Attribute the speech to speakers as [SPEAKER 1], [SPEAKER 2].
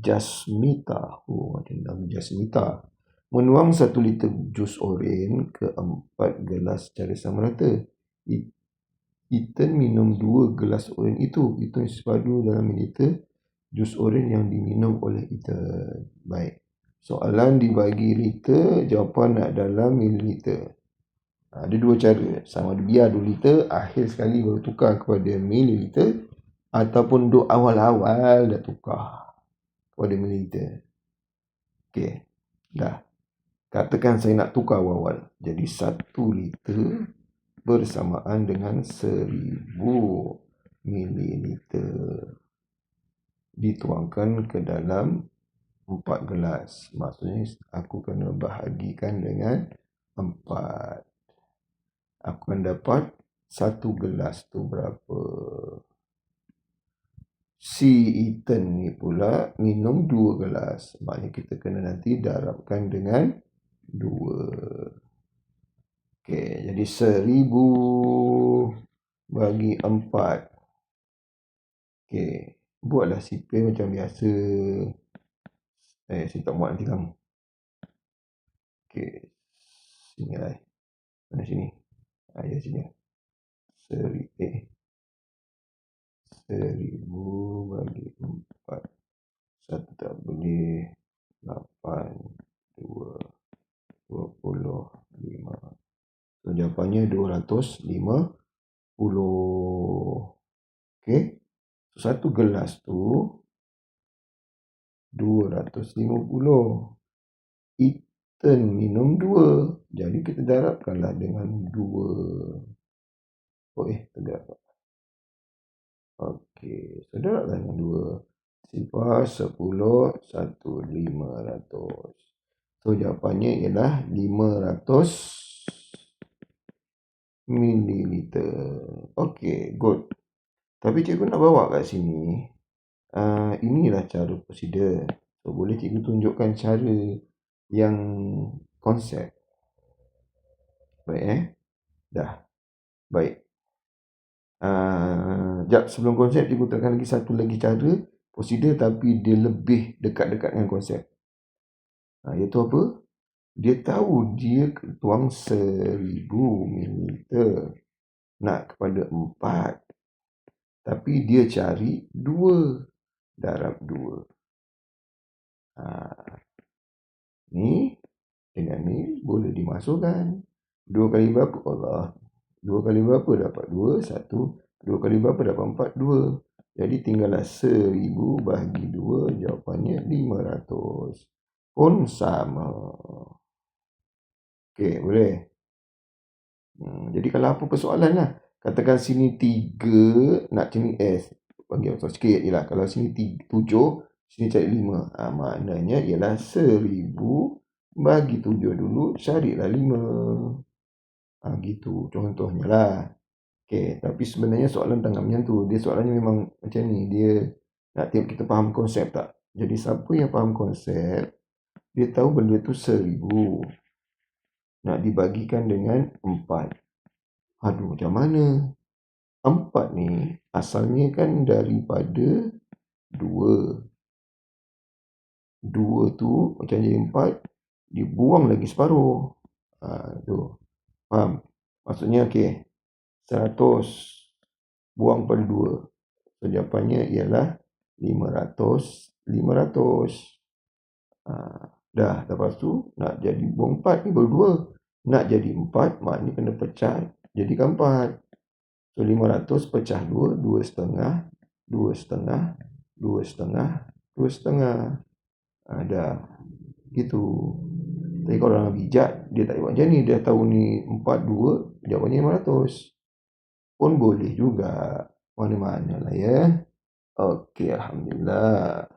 [SPEAKER 1] Jasmita. Macam nama Jasmita. Menuang 1 liter jus oren ke 4 gelas secara sama rata. Ethan minum 2 gelas oren itu. Hitung sepadu dalam mililiter jus oren yang diminum oleh Ethan. Baik. Soalan dibagi liter, jawapan nak dalam mililiter. Ada 2 cara. Sama ada biar 2 liter, akhir sekali baru tukar kepada mililiter. Ataupun duk awal-awal dah tukar kepada mililiter. Okey. Dah. Katakan saya nak tukar awal-awal. Jadi 1 liter bersamaan dengan 1000 mililiter. Dituangkan ke dalam 4 gelas. Maksudnya aku kena bahagikan dengan 4. Aku akan dapat 1 gelas tu berapa. Si Ethan ni pula minum 2 gelas. Maknanya kita kena nanti darabkan dengan 2. Okey, jadi 1000 bagi 4. Okey, buatlah sipil macam biasa. Saya tak buat nanti kamu. Okey. Sini lah. Mana sini? Ya sini. 1000 bagi 4. 1 tak boleh. 8, 2, 25. So, jawapannya 250. Okey. So, 1 gelas tu 250. Ethan minum 2. Jadi kita darabkanlah dengan 2. Tegak. Okey, so darabkan dengan 2. Sifar 10, 1,500. So jawapannya ialah 500 mililiter. Okey, good. Tapi cikgu nak bawa kat sini. Inilah cara prosedur. So, boleh cikgu tunjukkan cara yang konsep. Baik Dah. Baik. Sebelum konsep cikgu tekan lagi satu lagi cara prosedur tapi dia lebih dekat-dekat dengan konsep. Iaitu apa? Dia tahu dia tuang 1000 ml nak kepada 4. Tapi dia cari 2. Darab 2. Ni dengan ni boleh dimasukkan. 2 kali berapa? Allah. 2 kali berapa dapat 2? 1. 2 kali berapa dapat 4? 2. Jadi tinggallah 1000 bagi 2. Jawapannya 500. Pun sama. Okey, boleh. Jadi kalau apa persoalan lah. Katakan sini 3. Nak sini S. Bagi besar sikit je lah. Kalau sini 7. Sini cari 5. Maknanya ialah 1000 bagi 7 dulu. Carilah 5. Gitu contohnya lah. Okey, tapi sebenarnya soalan tangan macam tu. Dia soalannya memang macam ni. Dia nak tengok kita faham konsep tak. Jadi siapa yang faham konsep, dia tahu benda tu 1000. Nak dibagikan dengan 4. Macam mana? 4 ni asalnya kan daripada 2. 2 tu macam jadi 4. Dibuang lagi separuh. Tu. Faham? Maksudnya okey. 100 buang pada 2. So, jawapannya ialah 500. Dah. Lepas tu nak jadi buang 4 ni baru 2. Nak jadi 4 maknanya kena pecah jadikan 4. So 500 pecah 2. 2,5. 2,5. 2,5. 2,5. Dah. Gitu. Tapi kalau orang bijak, dia tak buat macam ni. Dia tahu ni 4, 2. Jawapannya 500. Pun boleh juga. Mana-mana lah ya. Okey, Alhamdulillah.